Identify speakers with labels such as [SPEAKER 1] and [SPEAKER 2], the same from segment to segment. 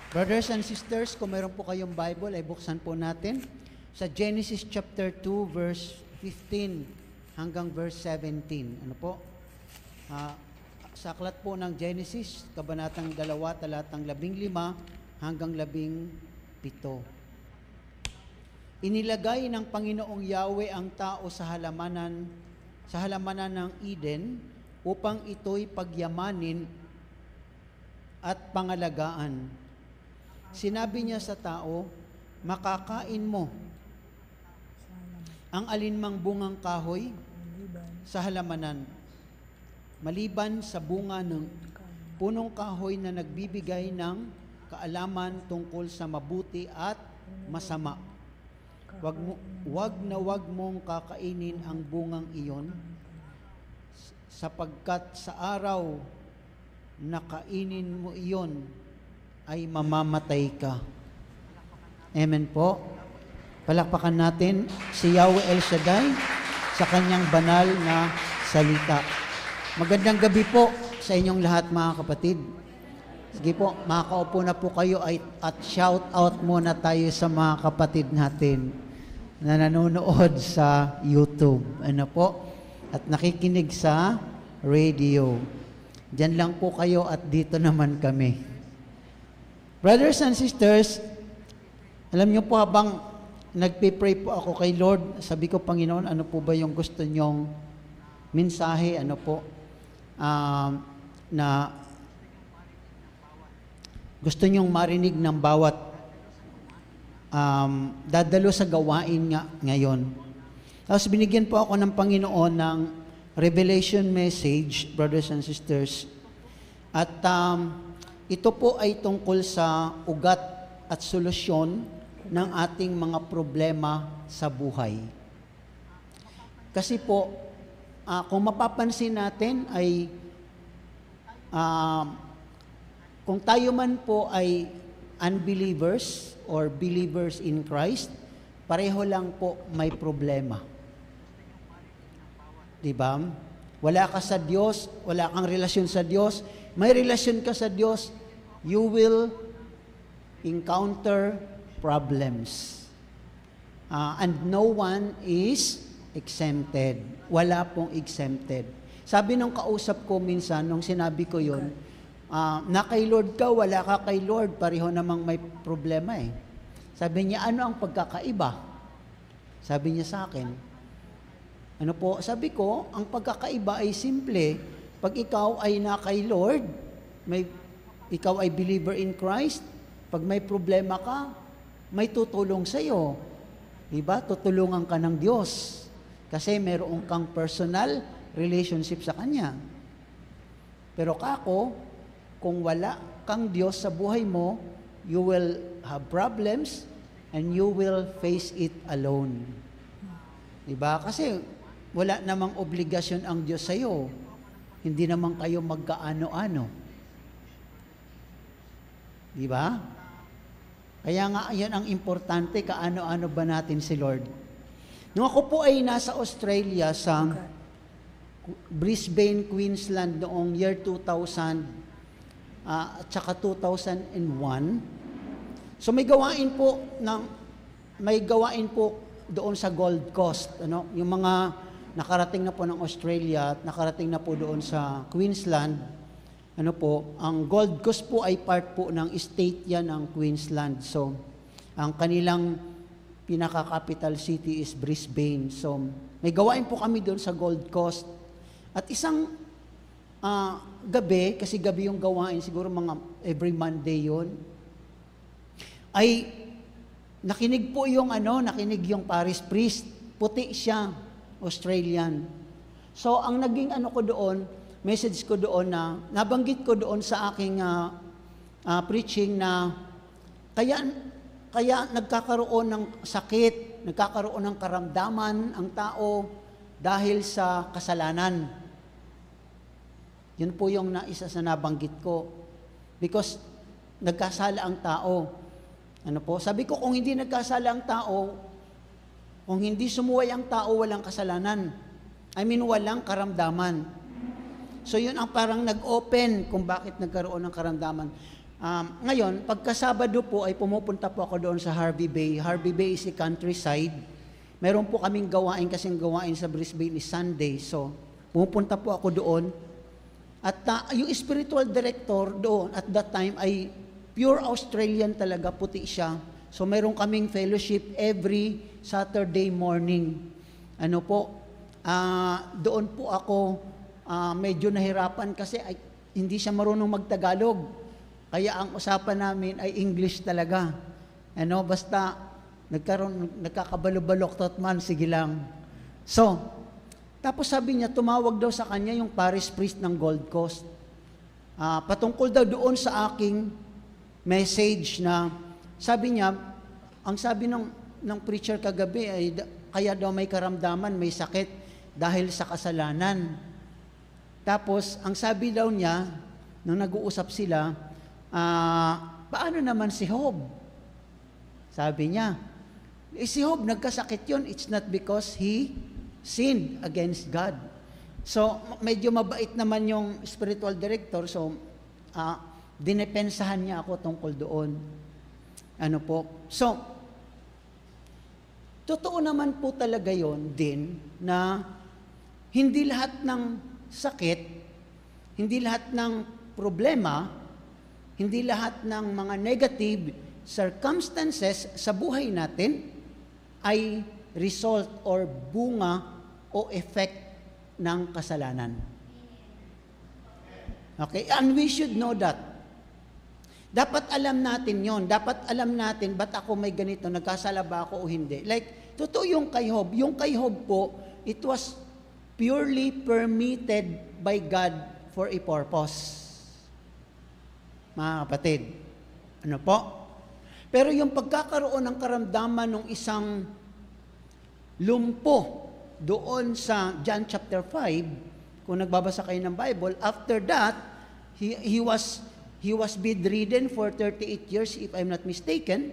[SPEAKER 1] Brothers and sisters, kung meron po kayong Bible, ay buksan po natin sa Genesis chapter 2, verse 15 hanggang verse 17. Ano po? Sa aklat po ng Genesis, kabanatang 2, talatang 15 hanggang 17. Inilagay ng Panginoong Yahweh ang tao sa halamanan ng Eden upang ito'y pagyamanin at pangalagaan. Sinabi niya sa tao, makakain mo ang alinmang bungang kahoy sa halamanan, maliban sa bunga ng punong kahoy na nagbibigay ng kaalaman tungkol sa mabuti at masama. Wag mong kakainin ang bungang iyon, sapagkat sa araw na kainin mo iyon, ay mamamatay ka. Amen po. Palakpakan natin si Yahweh El Shaddai sa kanyang banal na salita. Magandang gabi po sa inyong lahat, mga kapatid. Sige po, makakaupo na po kayo at shout out muna tayo sa mga kapatid natin na nanonood sa YouTube. Ano po? At nakikinig sa radio. Diyan lang po kayo at dito naman kami. Brothers and sisters, alam niyo po habang nagpe-pray po ako kay Lord, sabi ko, Panginoon, ano po ba yung gusto niyong mensahe, ano po, na gusto niyong marinig ng bawat dadalo sa gawain nga ngayon. Tapos binigyan po ako ng Panginoon ng revelation message, brothers and sisters, at ito po ay tungkol sa ugat at solusyon ng ating mga problema sa buhay. Kasi po, kung mapapansin natin ay kung tayo man po ay unbelievers or believers in Christ, pareho lang po may problema. Diba? Wala ka sa Diyos, wala kang relasyon sa Diyos, may relasyon ka sa Diyos, you will encounter problems. And no one is exempted. Wala pong exempted. Sabi nung kausap ko minsan, nung sinabi ko yun, na kay Lord ka, wala ka kay Lord, pareho namang may problema eh. Sabi niya, ano ang pagkakaiba? Sabi niya sa akin, ano po? Sabi ko, ang pagkakaiba ay simple. Pag ikaw ay na kay Lord, ikaw ay believer in Christ, pag may problema ka, may tutulong sa iyo. Diba? Tutulungan ka ng Diyos. Kasi meron kang personal relationship sa Kanya. Pero kako, kung wala kang Diyos sa buhay mo, you will have problems and you will face it alone. Diba? Kasi wala namang obligasyon ang Diyos sa iyo. Hindi naman kayo magkaano-ano. Diba? Kaya nga, yan ang importante, kaano-ano ba natin si Lord. Nung ako po ay nasa Australia sa Brisbane, Queensland noong year 2000 at saka 2001. So may gawain po doon sa Gold Coast, ano? Yung mga nakarating na po ng Australia at nakarating na po doon sa Queensland, ano po, ang Gold Coast po ay part po ng state yan ng Queensland. So, ang kanilang pinaka-capital city is Brisbane. So, may gawain po kami doon sa Gold Coast. At isang gabi, kasi gabi yung gawain, siguro mga every Monday yun, ay nakinig yung parish priest. Puti siya, Australian. So, ang naging ko doon, message ko doon na, nabanggit ko doon sa aking preaching na, kaya nagkakaroon ng sakit, nagkakaroon ng karamdaman ang tao dahil sa kasalanan. Yun po yung isa sa nabanggit ko. Because nagkasala ang tao. Ano po? Sabi ko, kung hindi nagkasala ang tao, kung hindi sumuway ang tao, walang kasalanan. I mean, walang karamdaman. So yun ang parang nag-open kung bakit nagkaroon ng karamdaman. Ngayon, pagka Sabado po ay pumupunta po ako doon sa Harvey Bay. Harvey Bay is a countryside. Meron po kaming gawain kasing gawain sa Brisbane is Sunday. So, pumupunta po ako doon. At yung spiritual director doon at that time ay pure Australian talaga, puti siya. So, meron kaming fellowship every Saturday morning. Ano po, doon po ako medyo nahirapan kasi hindi siya marunong magtagalog. Kaya ang usapan namin ay English talaga. Basta nagkakabalo-balok man, sige lang. So, tapos sabi niya, tumawag daw sa kanya yung parish priest ng Gold Coast. Patungkol daw doon sa aking message na, sabi niya, ang sabi ng preacher kagabi ay, kaya daw may karamdaman, may sakit dahil sa kasalanan. Tapos, ang sabi daw niya, nung nag-uusap sila, paano naman si Job? Sabi niya, si Job nagkasakit yun, it's not because he sinned against God. So, medyo mabait naman yung spiritual director, so, dinepensahan niya ako tungkol doon. So, totoo naman po talaga yon din na hindi lahat ng sakit, hindi lahat ng problema, hindi lahat ng mga negative circumstances sa buhay natin ay result or bunga o effect ng kasalanan. Okay? And we should know that. Dapat alam natin yon. Dapat alam natin, ba't ako may ganito, nagkasala ba ako o hindi? Like, totoo yung kay Job. Yung kay Job po, it was purely permitted by God for a purpose. Mga kapatid. Pero yung pagkakaroon ng karamdaman ng isang lumpo doon sa John chapter 5, kung nagbabasa kayo ng Bible, after that, he was bedridden for 38 years, if I'm not mistaken.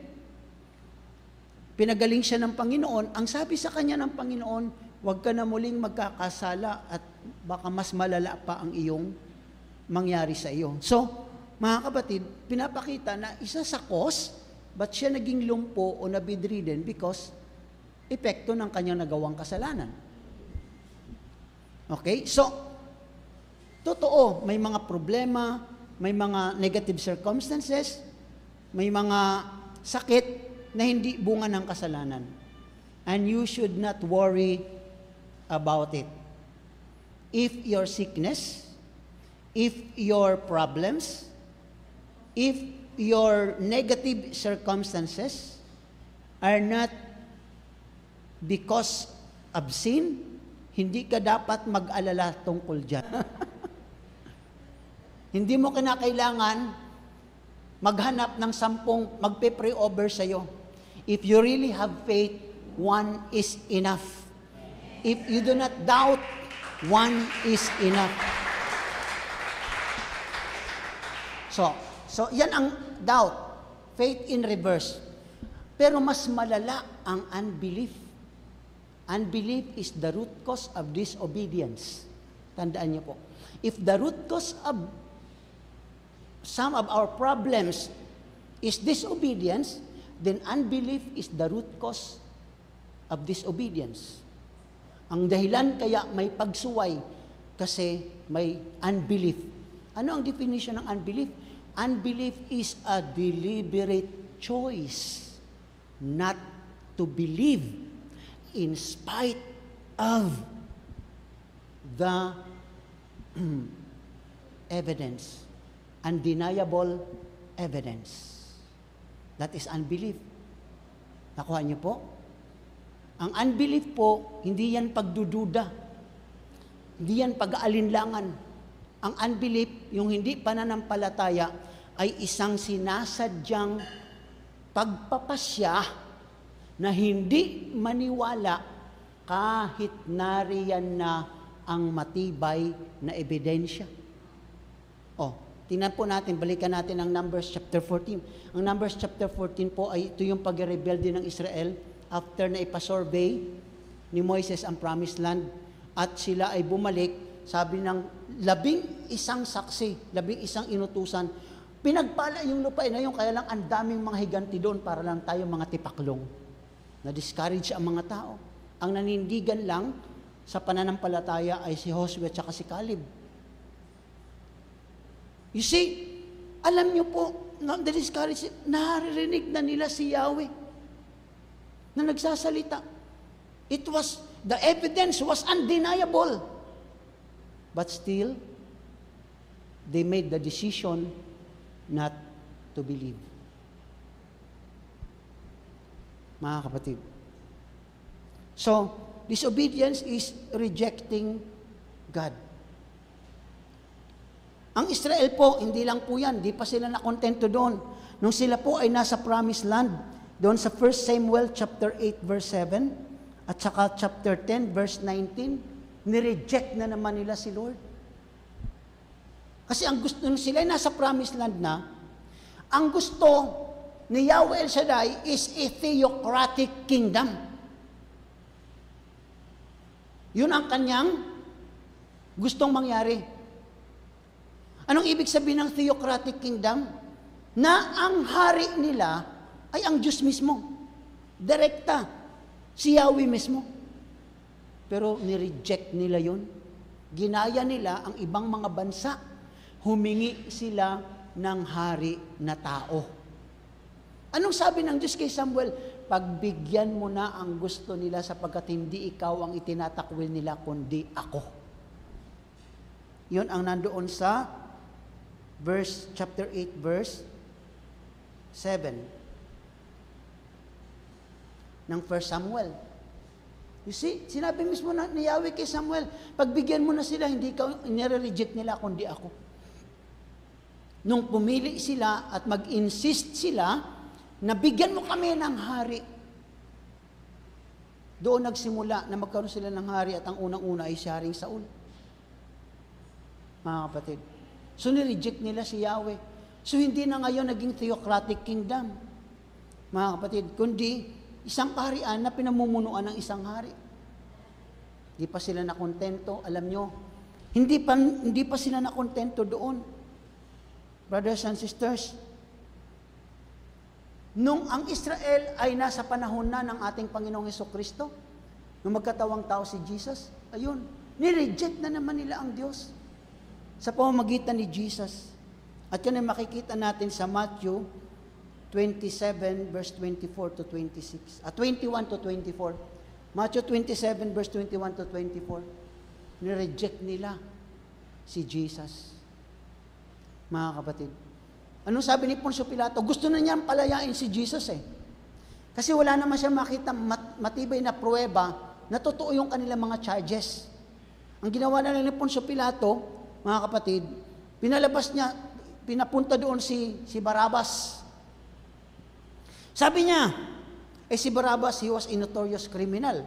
[SPEAKER 1] Pinagaling siya ng Panginoon. Ang sabi sa kanya ng Panginoon, huwag ka na muling magkakasala at baka mas malala pa ang iyong mangyari sa iyo. So, mga kapatid, pinapakita na isa sa cause, ba't siya naging lumpo o na-bedridden? Because epekto ng kanyang nagawang kasalanan. Okay? So, totoo, may mga problema, may mga negative circumstances, may mga sakit na hindi bunga ng kasalanan. And you should not worry about it. If your sickness, if your problems, if your negative circumstances are not because of sin, hindi ka dapat mag-alala tungkol dyan. Hindi mo kinakailangan maghanap ng 10 magpe-pray over sa'yo. If you really have faith, one is enough. If you do not doubt, one is enough. So yan ang doubt, faith in reverse. Pero mas malala ang unbelief. Unbelief is the root cause of disobedience. Tandaan niyo po. If the root cause of some of our problems is disobedience, then unbelief is the root cause of disobedience. Ang dahilan kaya may pagsuway kasi may unbelief. Ano ang definition ng unbelief? Unbelief is a deliberate choice not to believe in spite of the evidence, undeniable evidence. That is unbelief. Nakuha niyo po? Ang unbelief po, hindi yan pagdududa. Hindi yan pag-aalinlangan. Ang unbelief, yung hindi pananampalataya, ay isang sinasadyang pagpapasya na hindi maniwala kahit nariyan na ang matibay na ebidensya. Tingnan po natin, balikan natin ang Numbers chapter 14. Ang Numbers chapter 14 po ay ito yung pag-rebelde ng Israel after na ipasurvey ni Moises ang promised land at sila ay bumalik, sabi ng 11 saksi, 11 inutusan, Pinagpala yung lupain na yun, kaya lang ang daming mga higanti doon para lang tayo mga tipaklong. Na-discourage ang mga tao. Ang nanindigan lang sa pananampalataya ay si Joshua at si Caleb. You see, alam niyo po, na-discourage, naririnig na nila si Yahweh na nagsasalita. The evidence was undeniable. But still, they made the decision not to believe. Mga kapatid. So, disobedience is rejecting God. Ang Israel po, hindi lang po yan, di pa sila nakontento doon. Nung sila po ay nasa promised land, doon sa 1 Samuel chapter 8 verse 7, at saka chapter 10 verse 19, nireject na naman nila si Lord. Kasi ang gusto nung sila ay nasa promised land na, ang gusto ni Yahweh El Shaddai is a theocratic kingdom. Yun ang kanyang gustong mangyari. Anong ibig sabihin ng theocratic kingdom? Na ang hari nila ay ang Diyos mismo. Direkta. Si Yahweh mismo. Pero nireject nila yun. Ginaya nila ang ibang mga bansa. Humingi sila ng hari na tao. Anong sabi ng Diyos kay Samuel? Pagbigyan mo na ang gusto nila sapagkat hindi ikaw ang itinatakwil nila, kundi ako. Yun ang nandoon sa chapter 8, verse 7 ng 1 Samuel. You see, sinabi mismo ni Yahweh kay Samuel, pagbigyan mo na sila, hindi ikaw, nire-reject nila, kundi ako. Nung pumili sila at mag-insist sila, na bigyan mo kami ng hari. Doon nagsimula na magkaroon sila ng hari at ang unang-una ay si Haring Saul. Mga kapatid. So nireject nila si Yahweh. So hindi na ngayon naging theocratic kingdom. Mga kapatid, kundi isang kaharian na pinamumunuan ng isang hari. Hindi pa sila nakontento. Alam nyo, hindi pa sila nakontento doon. Brothers and sisters, nung ang Israel ay nasa panahon na ng ating Panginoong Hesukristo, nung magkatawang tao si Jesus, ayun, nireject na naman nila ang Diyos sa pamamagitan ni Jesus. At yan ay makikita natin sa Matthew 27 verse 24 to 26. 21 to 24. Matthew 27 verse 21 to 24. Nireject nila si Jesus. Mga kapatid. Anong sabi ni Poncio Pilato? Gusto na niyang palayain si Jesus eh. Kasi wala naman siya makita matibay na pruweba na totoo yung kanilang mga charges. Ang ginawa na lang ni Poncio Pilato, mga kapatid, pinalabas niya, pinapunta doon si Barabbas. Sabi niya, si Barabbas, he was a notorious criminal.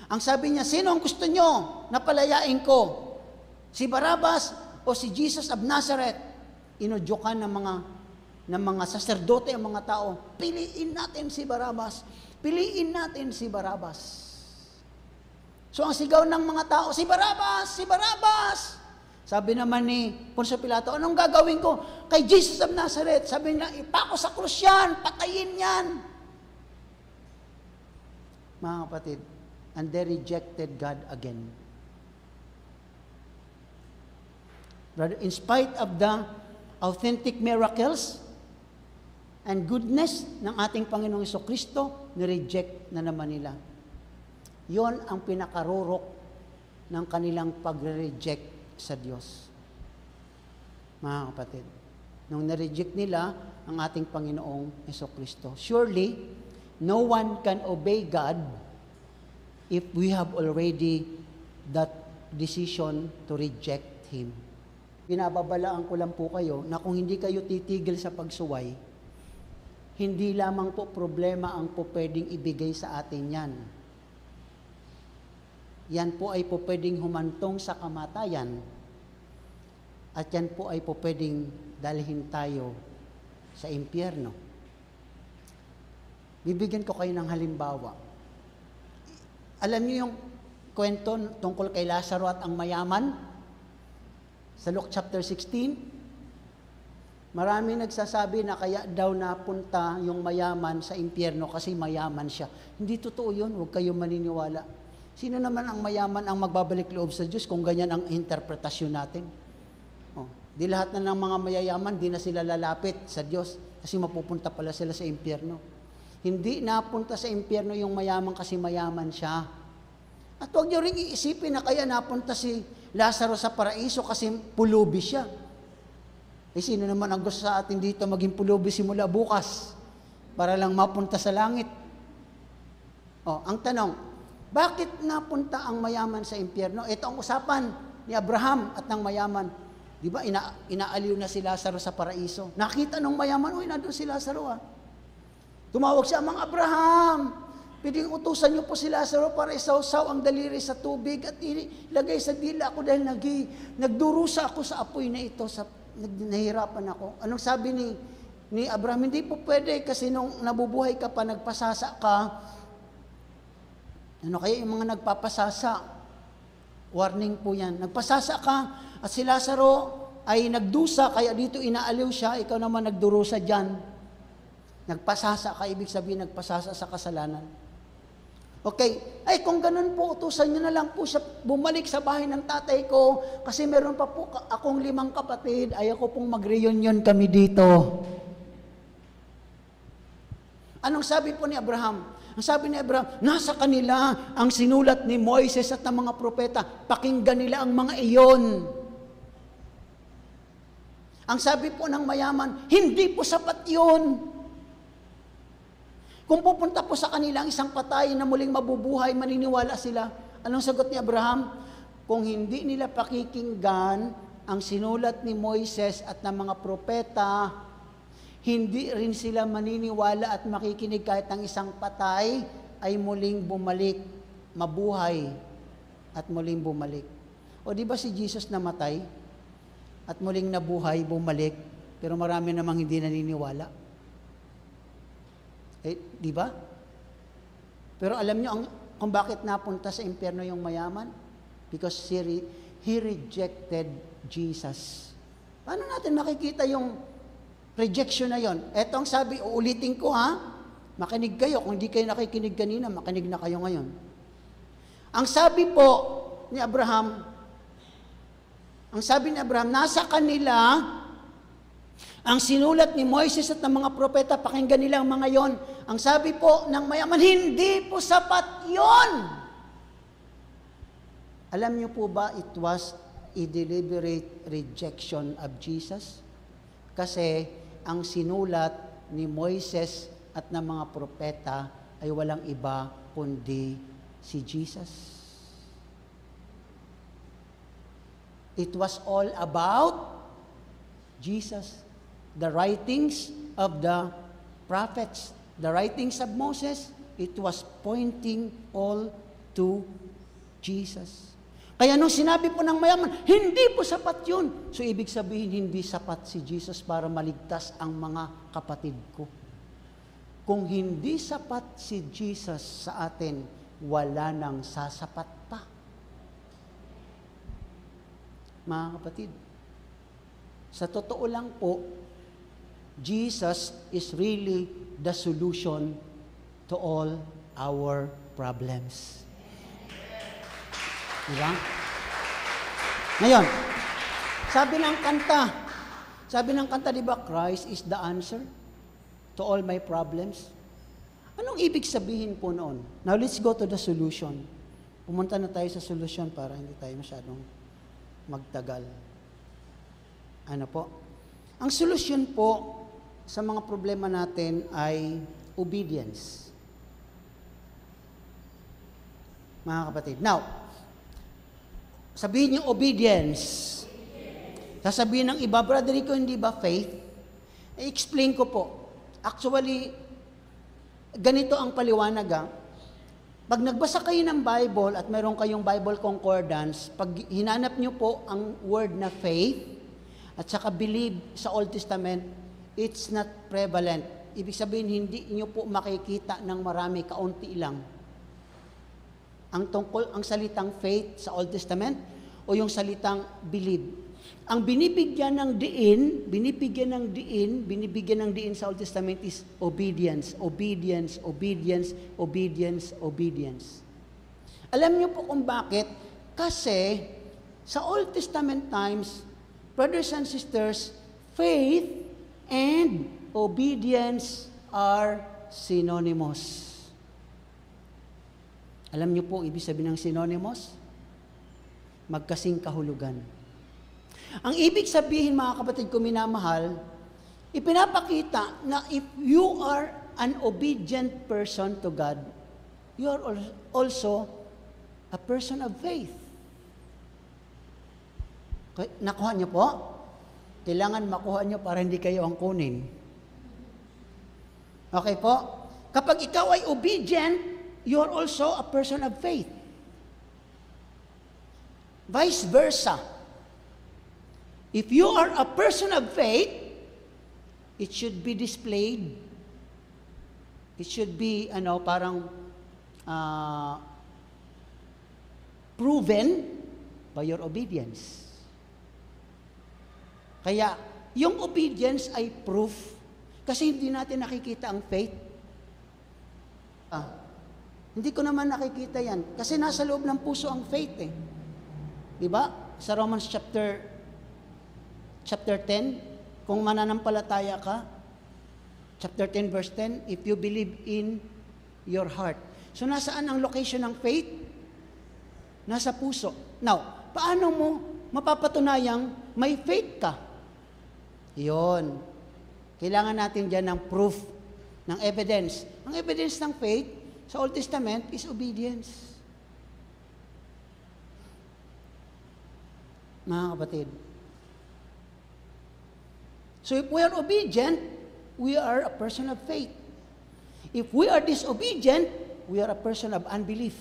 [SPEAKER 1] Ang sabi niya, sino ang gusto niyo na palayain ko? Si Barabbas o si Jesus of Nazareth? Inudyokan ng mga saserdote ang mga tao, piliin natin si Barabbas. Piliin natin si Barabbas. So ang sigaw ng mga tao, si Barabbas! Si Barabbas! Sabi naman ni Poncio Pilato, anong gagawin ko? Kay Jesus of Nazareth, sabi niya, ipako sa krus yan, patayin yan. Mga kapatid, and they rejected God again. Brother, in spite of the authentic miracles and goodness ng ating Panginoong Hesukristo, nireject na naman nila. Yon ang pinakarurok ng kanilang pagre-reject sa Diyos. Mga kapatid, nung nireject nila ang ating Panginoong Hesukristo. Surely, no one can obey God if we have already that decision to reject Him. Binababalaan ko lang po kayo na kung hindi kayo titigil sa pagsuway, hindi lamang po problema ang po pwedeng ibigay sa atin yan. Yan po ay po pwedeng humantong sa kamatayan at yan po ay po pwedeng dalhin tayo sa impyerno. Bibigyan ko kayo ng halimbawa. Alam niyo yung kwento tungkol kay Lazaro at ang mayaman? Sa Luke chapter 16, Marami nagsasabi na kaya daw napunta yung mayaman sa impyerno kasi mayaman siya. Hindi totoo yun, huwag kayong maniniwala. Sino naman ang mayaman ang magbabalik loob sa Diyos kung ganyan ang interpretasyon natin? Di lahat na ng mga mayayaman, di na sila lalapit sa Diyos kasi mapupunta pala sila sa impyerno. Hindi napunta sa impyerno yung mayaman kasi mayaman siya. At huwag niyo rin iisipin na kaya napunta si Lazaro sa paraiso kasi pulubi siya. Sino naman ang gusto sa atin dito maging pulubi simula bukas para lang mapunta sa langit? Ang tanong, bakit napunta ang mayaman sa impyerno? Ito ang usapan ni Abraham at ng mayaman. Di ba, inaaliw na si Lazaro sa paraiso. Nakita nung mayaman, nandun si Lazaro Tumawag siya, Mang Abraham, pwedeng utusan niyo po si Lazaro para isawsaw ang daliri sa tubig at ilagay sa dila ako dahil nagdurusa ako sa apoy na ito, nahihirapan ako. Anong sabi ni Abraham? Hindi po pwede kasi nung nabubuhay ka pa, nagpasasa ka. Ano kaya yung mga nagpapasasa? Warning po yan. Nagpasasa ka at si Lazaro ay nagdusa, kaya dito inaaliw siya, ikaw naman nagdurusa dyan. Nagpasasa ka, ibig sabihin nagpasasa sa kasalanan. Okay, ay kung ganun po, utusan nyo na lang po siya bumalik sa bahay ng tatay ko kasi meron pa po akong 5 kapatid, ayaw ko pong mag-reunion kami dito. Anong sabi po ni Abraham? Ang sabi ni Abraham, nasa kanila ang sinulat ni Moises at ng mga propeta, pakinggan nila ang mga iyon. Ang sabi po ng mayaman, hindi po sapat yun. Kung pupunta po sa kanila ang isang patay na muling mabubuhay, maniniwala sila. Anong sagot ni Abraham? Kung hindi nila pakikinggan ang sinulat ni Moises at ng mga propeta, hindi rin sila maniniwala at makikinig kahit ang isang patay ay muling bumalik, mabuhay at muling bumalik. O di ba si Jesus namatay at muling nabuhay, bumalik, pero marami namang hindi naniniwala? Di ba? Pero alam niyo kung bakit napunta sa impyerno yung mayaman? Because he rejected Jesus. Paano natin makikita yung rejection na yon? Eto ang sabi, uulitin ko makinig kayo. Kung hindi kayo nakikinig kanina, makinig na kayo ngayon. Ang sabi po ni Abraham, nasa kanila ang sinulat ni Moises at ng mga propeta, pakinggan nila ang mga yon. Ang sabi po ng mayaman, hindi po sapat yon. Alam niyo po ba, it was a deliberate rejection of Jesus? Kasi ang sinulat ni Moises at ng mga propeta ay walang iba kundi si Jesus. It was all about Jesus. The writings of the prophets, the writings of Moses, it was pointing all to Jesus. Kaya nung sinabi po ng mayaman, hindi po sapat yun. So ibig sabihin, hindi sapat si Jesus para maligtas ang mga kapatid ko. Kung hindi sapat si Jesus sa atin, wala nang sasapat pa. Mga kapatid, sa totoo lang po, Jesus is really the solution to all our problems. Diba? Ngayon, sabi ng kanta, di ba, Christ is the answer to all my problems? Anong ibig sabihin po noon? Now, let's go to the solution. Pumunta na tayo sa solution para hindi tayo masyadong magtagal. Ano po? Ang solusyon po sa mga problema natin ay obedience. Mga kapatid. Now, sabihin niyo obedience. Sasabihin ng iba, Brother Rico, hindi ba faith? I-explain ko po. Actually, ganito ang paliwanag. Pag nagbasa kayo ng Bible at meron kayong Bible concordance, pag hinanap niyo po ang word na faith at saka believe sa Old Testament, it's not prevalent. Ibig sabihin, hindi niyo po makikita ng marami, kaunti lang. Ang salitang faith sa Old Testament o yung salitang believe. Ang binibigyan ng diin sa Old Testament is obedience, obedience, obedience, obedience, obedience. Alam niyo po kung bakit? Kasi sa Old Testament times, brothers and sisters, faith and obedience are synonymous. Alam niyo po ibig sabihin ng synonymous? Magkasing kahulugan. Ang ibig sabihin, mga kapatid ko minamahal, ipinapakita na if you are an obedient person to God, you are also a person of faith. Nakuha niyo po? Kailangan makuha niyo para hindi kayo ang kunin. Okay po? Kapag ikaw ay obedient, you are also a person of faith. Vice versa. If you are a person of faith, it should be displayed. It should be, parang proven by your obedience. Kaya, yung obedience ay proof. Kasi hindi natin nakikita ang faith. Hindi ko naman nakikita yan. Kasi nasa loob ng puso ang faith eh. Diba? Sa Romans chapter 10, kung mananampalataya ka, chapter 10 verse 10, if you believe in your heart. So nasaan ang location ng faith? Nasa puso. Now, paano mo mapapatunayang may faith ka? Yun. Kailangan natin dyan ng proof, ng evidence. Ang evidence ng faith sa Old Testament is obedience. Mga kapatid. So if we are obedient, we are a person of faith. If we are disobedient, we are a person of unbelief.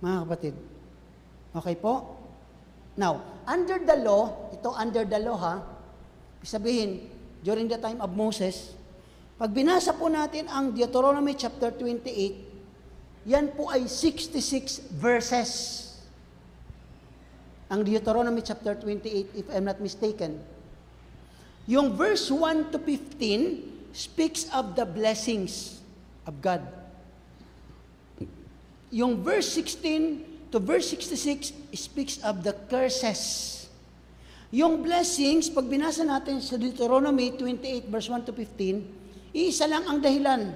[SPEAKER 1] Mga kapatid. Okay po? Now, under the law, ito under the law ha, sabihin, during the time of Moses, pag binasa po natin ang Deuteronomy chapter 28, yan po ay 66 verses. Ang Deuteronomy chapter 28, if I'm not mistaken. Yung verse 1 to 15 speaks of the blessings of God. Yung verse 16 to verse 66 speaks of the curses. Yung blessings, pag binasa natin sa Deuteronomy 28 verse 1 to 15, isa lang ang dahilan,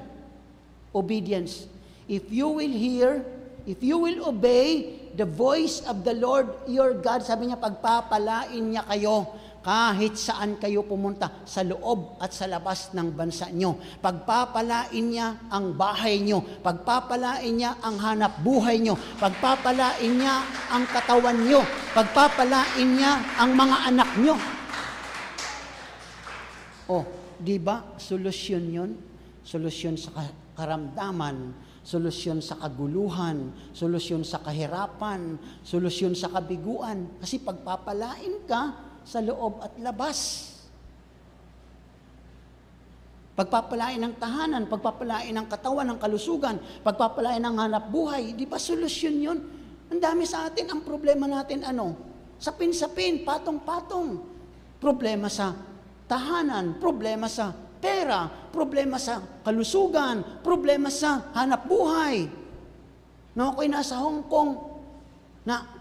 [SPEAKER 1] obedience. If you will hear, if you will obey the voice of the Lord your God, sabi niya, pagpapalain niya kayo kahit saan kayo pumunta, sa loob at sa labas ng bansa nyo. Pagpapalain niya ang bahay nyo. Pagpapalain niya ang hanap buhay nyo. Pagpapalain niya ang katawan nyo. Pagpapalain niya ang mga anak nyo. Oh, di ba? Solusyon yun. Solusyon sa karamdaman, solusyon sa kaguluhan, solusyon sa kahirapan, solusyon sa kabiguan. Kasi pagpapalain ka sa loob at labas. Pagpapalain ng tahanan, pagpapalain ng katawan, ng kalusugan, pagpapalain ng hanap buhay. Di ba solusyon yun? Ang dami sa atin, ang problema natin sapin-sapin, patong-patong. Problema sa tahanan, problema sa pera, problema sa kalusugan, problema sa hanap buhay. No, ako'y nasa Hong Kong na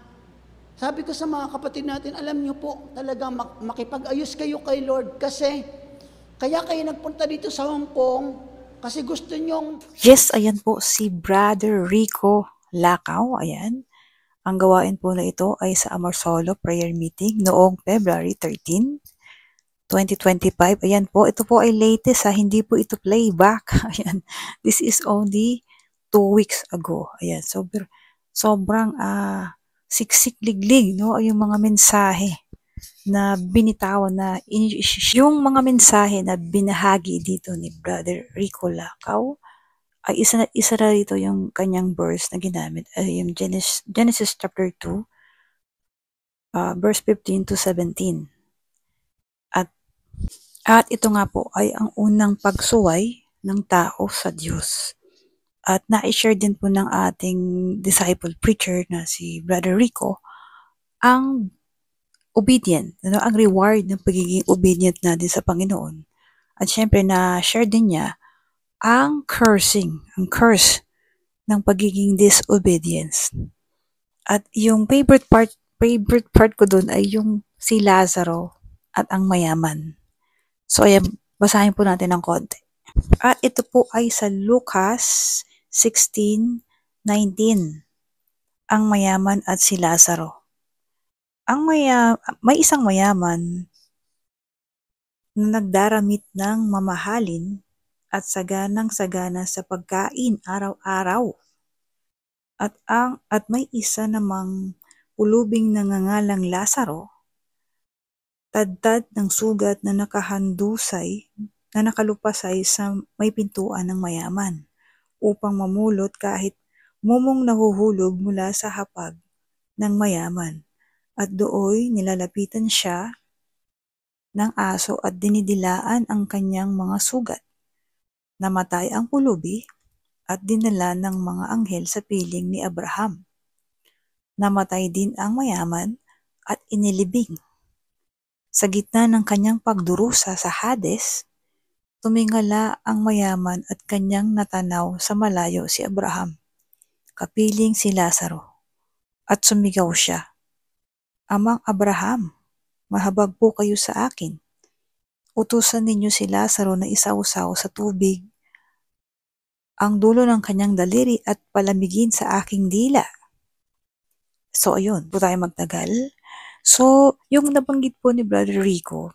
[SPEAKER 1] sabi ko sa mga kapatid natin, alam niyo po, talaga makipag-ayos kayo kay Lord kasi kaya kayo nagpunta dito sa Hong Kong kasi gusto nyong...
[SPEAKER 2] Yes, ayan po si Brother Rico Lacao, ayan. Ang gawain po na ito ay sa Amorsolo Prayer Meeting noong February 13, 2025. Ayan po, ito po ay latest hindi po ito playback. Ayan, this is only 2 weeks ago. Ayan, sobrang siksik liglig, no? Yung mga mensahe na binitawan yung mga mensahe na binahagi dito ni Brother Rico Lacao ay isa na dito yung kanyang verse na ginamit, yung Genesis chapter 2, verse 15 to 17. At ito nga po ay ang unang pagsuway ng tao sa Diyos. At na-share din po ng ating disciple preacher na si Brother Rico ang obedient, ang reward ng pagiging obedient natin sa Panginoon. At syempre na-share din niya ang curse ng pagiging disobedience. At yung favorite part ko dun ay yung si Lazaro at ang mayaman. So ayan, basahin po natin ng konti. At ito po ay sa Lucas 16:19. Ang mayaman at si Lazaro. May isang mayaman na nagdaramit ng mamahalin at saganang-sagana sa pagkain araw-araw. At may isa namang pulubing nangangalang Lazaro, tadtad ng sugat na nakalupasay sa may pintuan ng mayaman, upang mamulot kahit mumong nahuhulog mula sa hapag ng mayaman. At dooy nilalapitan siya ng aso at dinidilaan ang kanyang mga sugat. Namatay ang pulubi at dinala ng mga anghel sa piling ni Abraham. Namatay din ang mayaman at inilibing. Sa gitna ng kanyang pagdurusa sa Hades, tumingala ang mayaman at kanyang natanaw sa malayo si Abraham, kapiling si Lazaro, at sumigaw siya, "Amang Abraham, mahabag po kayo sa akin. Utusan ninyo si Lazaro na isawsaw sa tubig ang dulo ng kanyang daliri at palamigin sa aking dila." So ayun, po tayo magtagal. So, yung nabanggit po ni Brother Rico,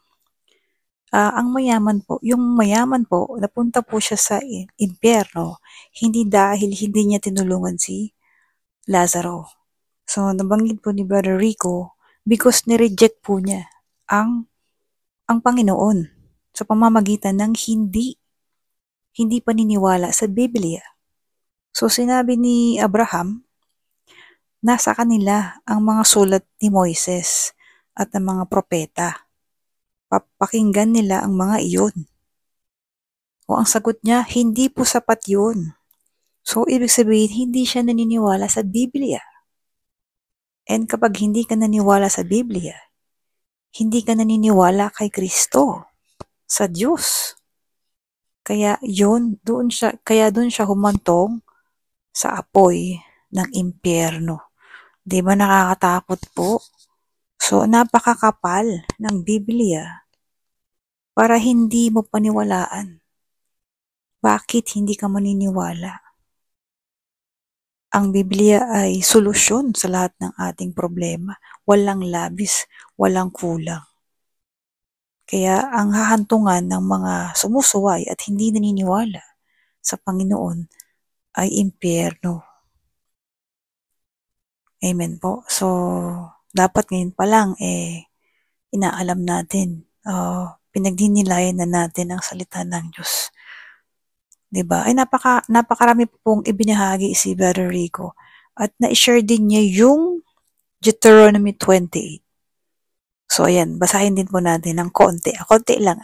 [SPEAKER 2] yung mayaman po, napunta po siya sa impyerno, hindi dahil hindi niya tinulungan si Lazaro. So, nabanggit po ni Brother Rico, because nireject po niya ang Panginoon sa pamamagitan ng hindi paniniwala sa Biblia. So, sinabi ni Abraham, nasa kanila ang mga sulat ni Moises at ng mga propeta. Papakinggan nila ang mga iyon. O ang sagot niya, hindi po sapat yun. So, ibig sabihin, hindi siya naniniwala sa Biblia. And kapag hindi ka naniniwala sa Biblia, hindi ka naniniwala kay Kristo, sa Diyos. Kaya doon siya humantong sa apoy ng impyerno. Di ba nakakatakot po? So, napakakapal ng Biblia para hindi mo paniwalaan. Bakit hindi ka maniniwala? Ang Biblia ay solusyon sa lahat ng ating problema. Walang labis, walang kulang. Kaya ang hahantungan ng mga sumusuway at hindi naniniwala sa Panginoon ay impyerno. Amen po. So, dapat ngayon pa lang inaalam natin, pinagdinilayan na natin ang salita ng Diyos. Diba? Ay napakarami pong ibinahagi si Brother Rico. At na-share din niya yung Deuteronomy 28. So, ayan, basahin din po natin ng konti. Konti lang.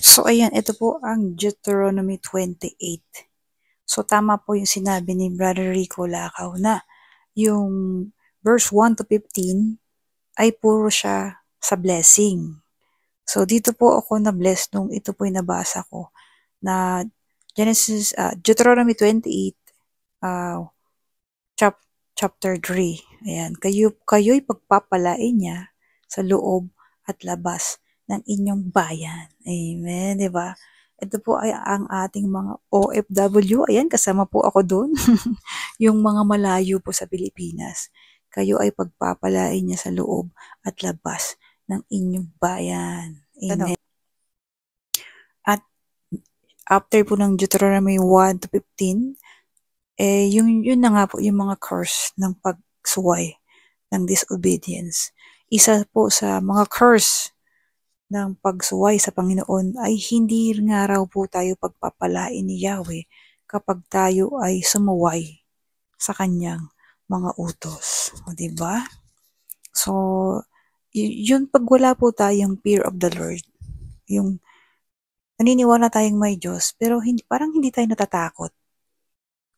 [SPEAKER 2] So, ayan, ito po ang Deuteronomy 28. So, tama po yung sinabi ni Brother Rico Lacao na yung verse 1 to 15 ay puro siya sa blessing. So, dito po ako na-bless nung ito po yung nabasa ko na Deuteronomy 28, chapter 3. Ayan, kayo'y pagpapalain niya sa loob at labas ng inyong bayan. Amen, di ba? Ito po ay ang ating mga OFW. Ayan, kasama po ako doon. Yung mga malayo po sa Pilipinas. Kayo ay pagpapalain niya sa loob at labas ng inyong bayan. Amen. At after po ng Deuteronomy 1 to 15, yun na nga po yung mga curse ng pagsuway ng disobedience. Isa po sa mga curse ng pagsuway sa Panginoon ay hindi nga raw po tayo pagpapalain ni Yahweh kapag tayo ay sumuway sa kanyang mga utos. O, diba? So, yun pag wala po tayong fear of the Lord, yung naniniwala tayong may Diyos, pero parang hindi tayo natatakot.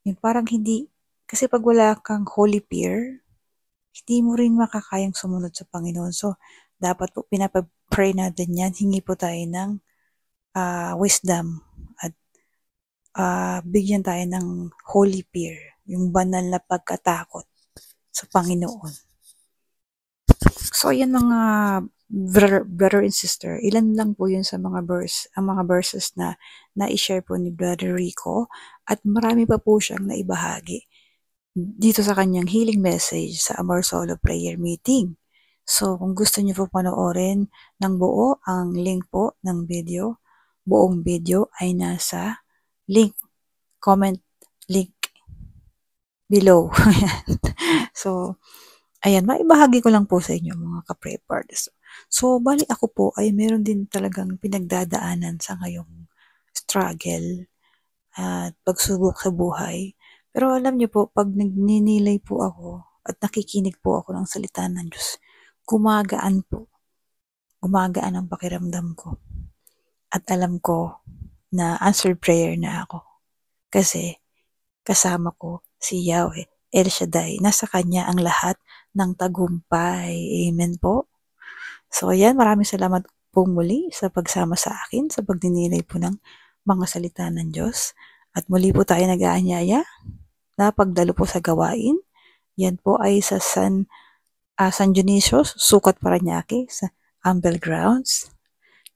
[SPEAKER 2] Yung parang hindi, kasi pag wala kang holy fear, hindi mo rin makakayang sumunod sa Panginoon. So, dapat po pinapag-pray natin yan. Hingi po tayo ng wisdom at bigyan tayo ng holy fear, yung banal na pagkatakot sa Panginoon. So, ayan mga brother and sister, ilan lang po yun sa mga ang mga verses na na-share po ni Brother Rico, at marami pa po siyang naibahagi dito sa kanyang healing message sa Amor Solo Prayer Meeting. So, kung gusto niyo po panoorin ng buo, ang link po ng video, buong video ay nasa comment link below. So, ayan, maibahagi ko lang po sa inyo mga ka-preppers. So, bali ako po ay meron din talagang pinagdadaanan sa ngayong struggle at pagsubok sa buhay. Pero alam niyo po, pag nagninilay po ako at nakikinig po ako ng salita ng Diyos, gumagaan po. Gumagaan ang pakiramdam ko. At alam ko na answered prayer na ako. Kasi kasama ko si Yahweh, El Shaddai. Nasa Kanya ang lahat ng tagumpay. Amen po. So ayan, maraming salamat po muli sa pagsama sa akin, sa pagninilay po ng mga salita ng Diyos. At muli po tayo nag-aanyaya na pagdalo po sa gawain. Yan po ay sa San Dionisio, Sukat, Parañaque, sa Ambel Grounds,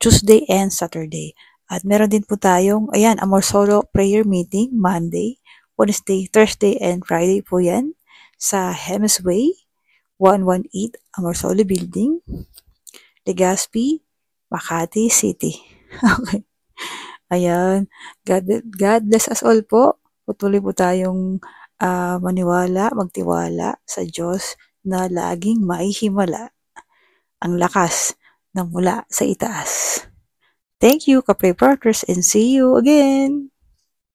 [SPEAKER 2] Tuesday and Saturday. At meron din po tayong, ayan, Amor Solo Prayer Meeting, Monday, Wednesday, Thursday, and Friday po yan sa Hemis Way, 118 Amor Solo Building, Legazpi, Makati City. Okay. Ayan. God bless us all po. Patuloy po tayong maniwala, magtiwala sa Diyos na laging maihimala ang lakas ng mula sa itaas. Thank you, ka-pray partners, and see you again!